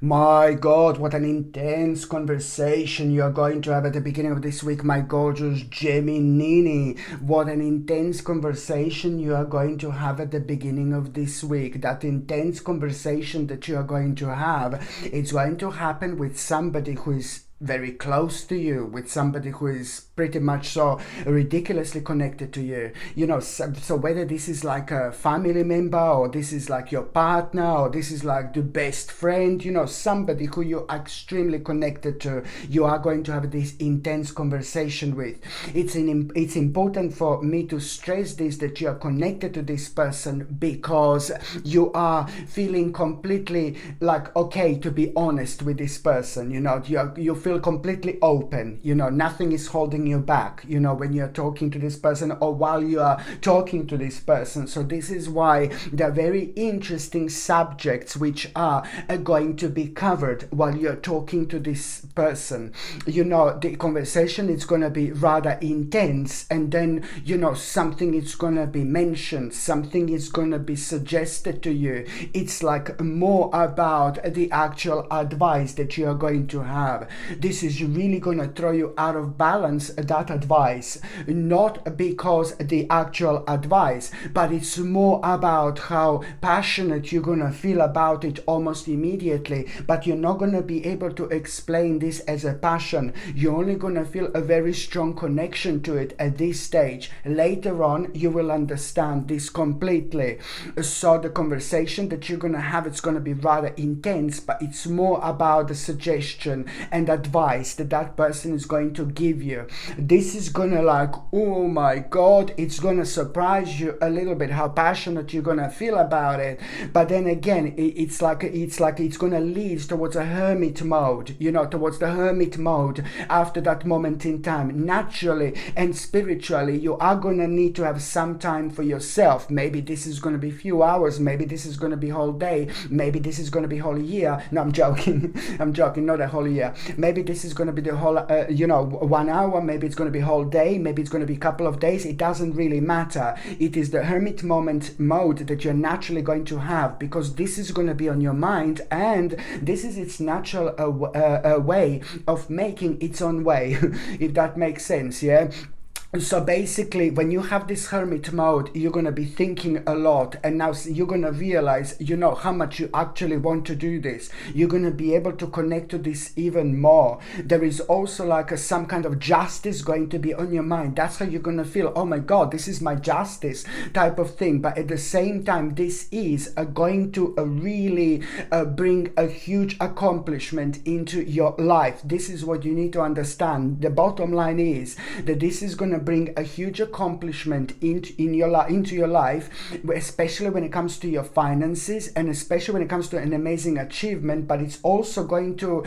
My God, what an intense conversation you are going to have at the beginning of this week, my gorgeous Gemini. What an intense conversation you are going to have at the beginning of this week. That intense conversation that you are going to have, it's going to happen with somebody who is very close to you, with somebody who is pretty much so ridiculously connected to you. So whether this is like a family member, or this is like your partner, or this is like the best friend, somebody who you're extremely connected to, you are going to have this intense conversation with. It's important for me to stress this, that you are connected to this person because you are feeling completely like okay to be honest with this person. You feel completely open. Nothing is holding you back, when you're talking to this person or while you are talking to this person. So this is why there are very interesting subjects which are going to be covered while you're talking to this person. The conversation is going to be rather intense, and then something is going to be mentioned, something is going to be suggested to you. It's like more about the actual advice that you are going to have. This is really going to throw you out of balance, that advice, not because the actual advice, but it's more about how passionate you're going to feel about it almost immediately. But you're not going to be able to explain this as a passion. You're only going to feel a very strong connection to it at this stage. Later on, you will understand this completely. So the conversation that you're going to have, it's going to be rather intense, but it's more about the suggestion and advice that person is going to give you. This is going to like, oh my God, it's going to surprise you a little bit how passionate you're going to feel about it. But then again, it's going to lead towards a hermit mode, towards the hermit mode after that moment in time. Naturally and spiritually, you are going to need to have some time for yourself. Maybe this is going to be few hours, maybe this is going to be whole day, maybe this is going to be whole year. No, I'm joking. I'm joking, not a whole year. Maybe this is going to be the whole 1 hour, maybe it's going to be whole day, maybe it's going to be a couple of days. It doesn't really matter. It is the hermit moment mode that you're naturally going to have, because this is going to be on your mind, and this is its natural way of making its own way. If that makes sense. Yeah. So basically, when you have this hermit mode, you're going to be thinking a lot, and now you're going to realize, how much you actually want to do this. You're going to be able to connect to this even more. There is also like some kind of justice going to be on your mind. That's how you're going to feel, oh my God, this is my justice type of thing. But at the same time, this is going to really bring a huge accomplishment into your life. This is what you need to understand. The bottom line is that this is going to bring a huge accomplishment into your life, especially when it comes to your finances, and especially when it comes to an amazing achievement. But it's also going to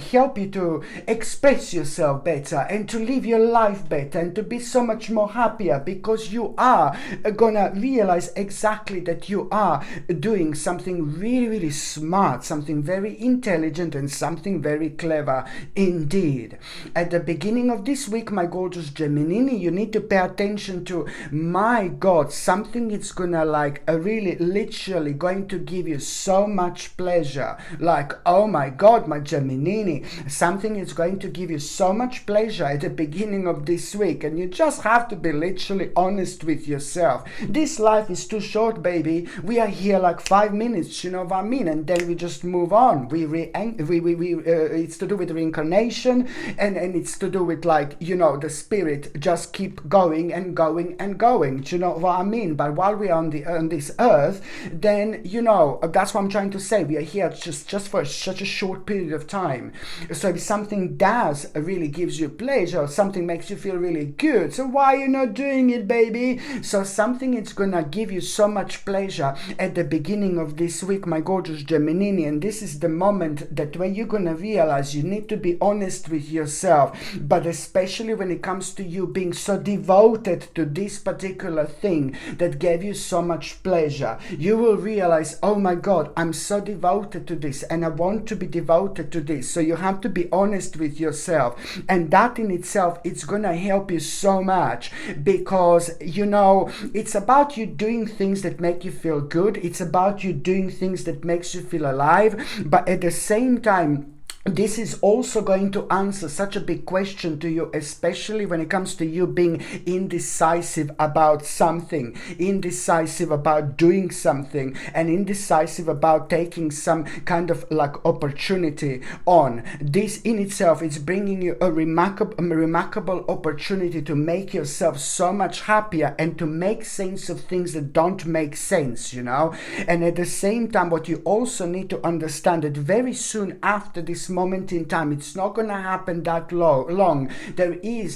help you to express yourself better and to live your life better and to be so much more happier, because you are gonna realize exactly that you are doing something really, really smart, something very intelligent, and something very clever indeed. At the beginning of this week, my gorgeous Gemini, you need to pay attention to, my God, something it's gonna like really literally going to give you so much pleasure. Like, oh my God, my Gemini, something is going to give you so much pleasure at the beginning of this week, and you just have to be literally honest with yourself. This life is too short, baby. We are here like 5 minutes, you know what I mean, and then we just move on. It's to do with reincarnation, and it's to do with like, the spirit just keep going and going and going. Do you know what I mean? But while we are on this earth, then that's what I'm trying to say. We are here just for such a short period of time. So if something does really gives you pleasure, something makes you feel really good, so why are you not doing it, baby? So something is gonna give you so much pleasure at the beginning of this week, my gorgeous Gemini, and this is the moment that when you're gonna realize you need to be honest with yourself, but especially when it comes to you being so devoted to this particular thing that gave you so much pleasure, you will realize, oh my God, I'm so devoted to this and I want to be devoted to this. So you have to be honest with yourself, and that in itself, it's gonna help you so much, because it's about you doing things that make you feel good. It's about you doing things that makes you feel alive, but at the same time, this is also going to answer such a big question to you, especially when it comes to you being indecisive about something, indecisive about doing something, and indecisive about taking some kind of like opportunity on. This in itself is bringing you a remarkable opportunity to make yourself so much happier and to make sense of things that don't make sense, And at the same time, what you also need to understand that very soon after this moment in time, it's not going to happen that long.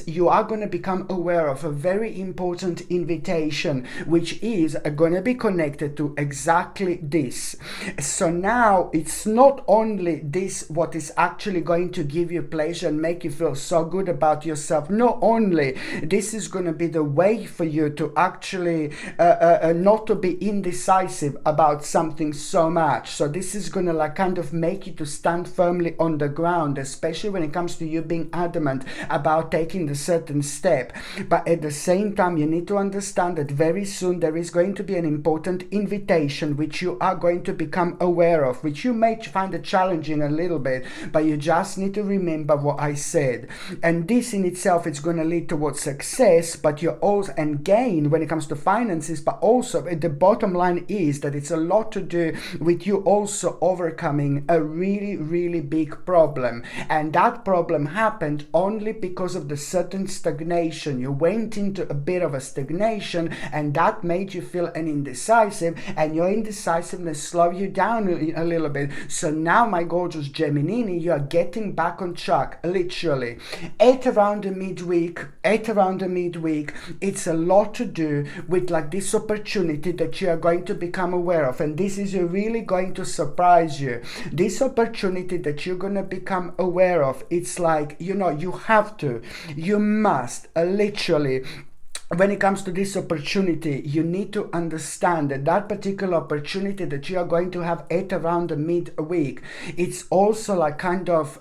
You are going to become aware of a very important invitation, which is going to be connected to exactly this. So now it's not only this what is actually going to give you pleasure and make you feel so good about yourself. Not only this is going to be the way for you to actually not to be indecisive about something so much. So this is going to like kind of make you to stand firmly on the ground, especially when it comes to you being adamant about taking the certain step. But at the same time, you need to understand that very soon there is going to be an important invitation which you are going to become aware of, which you may find it challenging a little bit, but you just need to remember what I said. And this in itself is going to lead towards success, but you also and gain when it comes to finances, but also the bottom line is that it's a lot to do with you also overcoming a really, really big problem. And that problem happened only because of the certain stagnation. You went into a bit of a stagnation, and that made you feel an indecisive, and your indecisiveness slowed you down a little bit. So now, my gorgeous Gemini, you are getting back on track, literally. At around the midweek, it's a lot to do with like this opportunity that you are going to become aware of, and this is really going to surprise you. This opportunity that you're going to become aware of, it's like, you must literally, when it comes to this opportunity, you need to understand that that particular opportunity that you are going to have at around the midweek, it's also like kind of,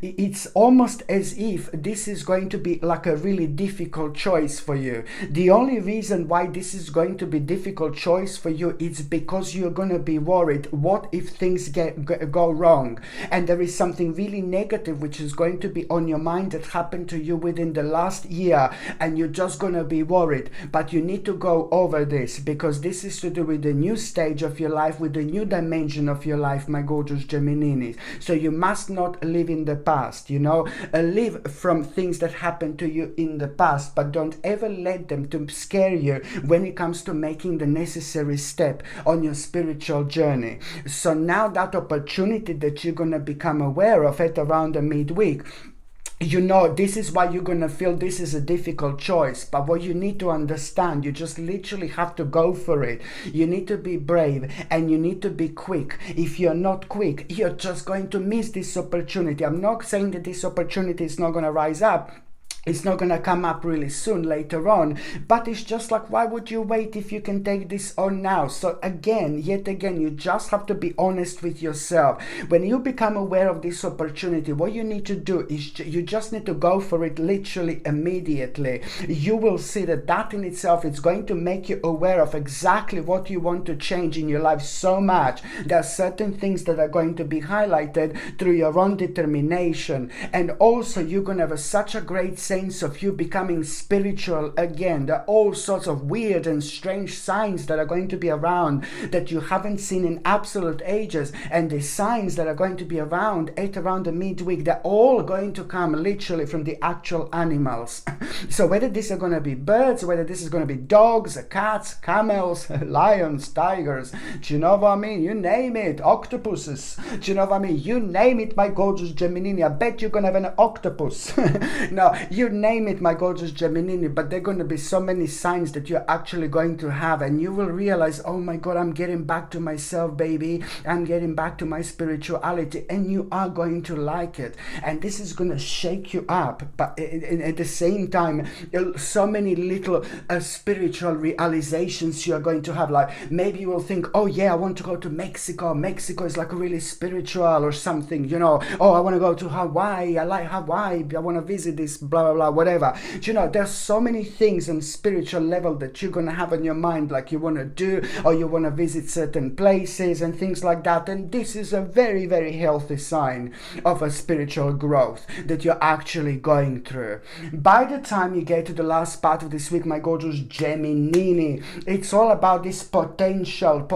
it's almost as if this is going to be like a really difficult choice for you. The only reason why this is going to be difficult choice for you is because you're going to be worried, what if things go wrong? And there is something really negative which is going to be on your mind that happened to you within the last year, and you're just going to be worried. But you need to go over this, because this is to do with the new stage of your life, with the new dimension of your life, my gorgeous Gemininis. So you must not live in the past, live from things that happened to you in the past, but don't ever let them to scare you when it comes to making the necessary step on your spiritual journey. So now that opportunity that you're going to become aware of at around the midweek, this is why you're going to feel this is a difficult choice. But what you need to understand, you just literally have to go for it. You need to be brave, and you need to be quick. If you're not quick, you're just going to miss this opportunity. I'm not saying that this opportunity is not going to rise up. It's not going to come up really soon later on, but it's just like, why would you wait if you can take this on now? So yet again, you just have to be honest with yourself. When you become aware of this opportunity, what you need to do is you just need to go for it literally immediately. You will see that in itself is going to make you aware of exactly what you want to change in your life so much. There are certain things that are going to be highlighted through your own determination, and also you're going to have such a great sense of you becoming spiritual again. There are all sorts of weird and strange signs that are going to be around that you haven't seen in absolute ages, and the signs that are going to be around at around the midweek, they're all going to come literally from the actual animals. So whether these are going to be birds, whether this is going to be dogs, cats, camels, lions, tigers, do you know what I mean? You name it, octopuses, do you know what I mean? You name it, my gorgeous Gemini. I bet you're going to have an octopus. No, you you name it, my gorgeous Gemini, but there are going to be so many signs that you're actually going to have, and you will realize, oh my God, I'm getting back to myself, baby. I'm getting back to my spirituality, and you are going to like it. And this is going to shake you up, but at the same time, so many little spiritual realizations you're going to have. Like maybe you will think, oh yeah, I want to go to Mexico. Mexico is like really spiritual or something, you know. Oh, I want to go to Hawaii. I like Hawaii. I want to visit this, blah, blah, blah, whatever. You know, there's so many things on spiritual level that you're going to have in your mind, like you want to do, or you want to visit certain places and things like that. And this is a very, very healthy sign of a spiritual growth that you're actually going through. By the time you get to the last part of this week, my gorgeous Gemini, it's all about this potential, the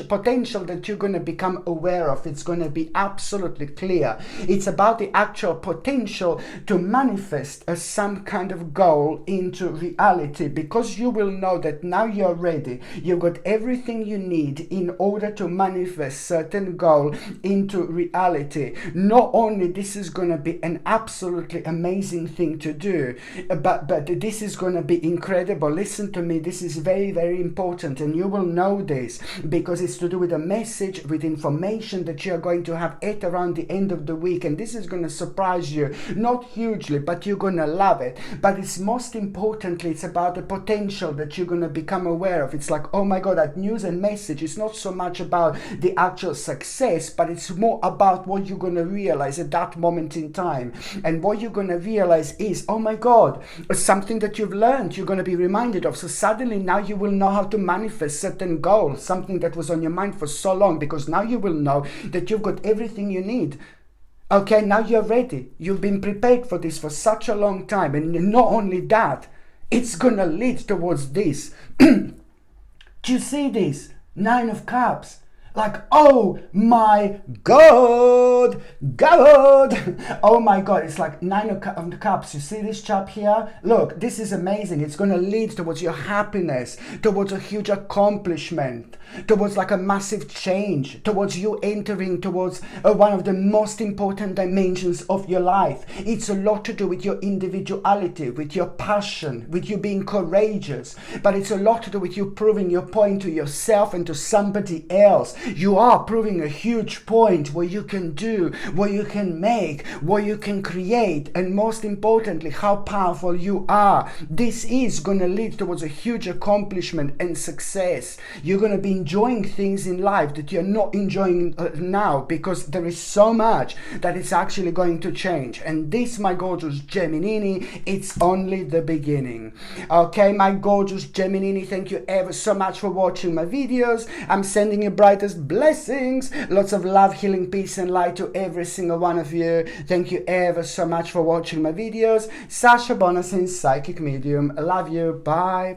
potential that you're going to become aware of. It's going to be absolutely clear. It's about the actual potential to manifest some kind of goal into reality, because you will know that now you're ready. You've got everything you need in order to manifest certain goal into reality. Not only this is going to be an absolutely amazing thing to do, but this is going to be incredible. Listen to me, this is very, very important, and you will know this because it's to do with a message, with information that you're going to have at around the end of the week, and this is going to surprise you, not hugely, but you're going to love it. But it's most importantly, it's about the potential that you're going to become aware of. It's like, oh my God, that news and message is not so much about the actual success, but it's more about what you're going to realize at that moment in time. And what you're going to realize is, oh my God, something that you've learned, you're going to be reminded of. So suddenly now you will know how to manifest certain goals, something that was on your mind for so long, because now you will know that you've got everything you need. Okay, now you're ready. You've been prepared for this for such a long time. And not only that, it's going to lead towards this. Do you see this? 9 of Cups. Like, oh my God, oh my God, it's like 9 of Cups. You see this chap here? Look, this is amazing. It's going to lead towards your happiness, towards a huge accomplishment, towards like a massive change, towards you entering towards one of the most important dimensions of your life. It's a lot to do with your individuality, with your passion, with you being courageous, but it's a lot to do with you proving your point to yourself and to somebody else. You are proving a huge point where you can do, where you can make, where you can create, and most importantly, how powerful you are. This is going to lead towards a huge accomplishment and success. You're going to be enjoying things in life that you're not enjoying now, because there is so much that it's actually going to change. And this, my gorgeous Gemini, it's only the beginning. Okay, my gorgeous Gemini, thank you ever so much for watching my videos. I'm sending you brightest blessings, lots of love, healing, peace and light to every single one of you. Thank you ever so much for watching my videos. Sasha Bonasin, psychic medium. I love you. Bye.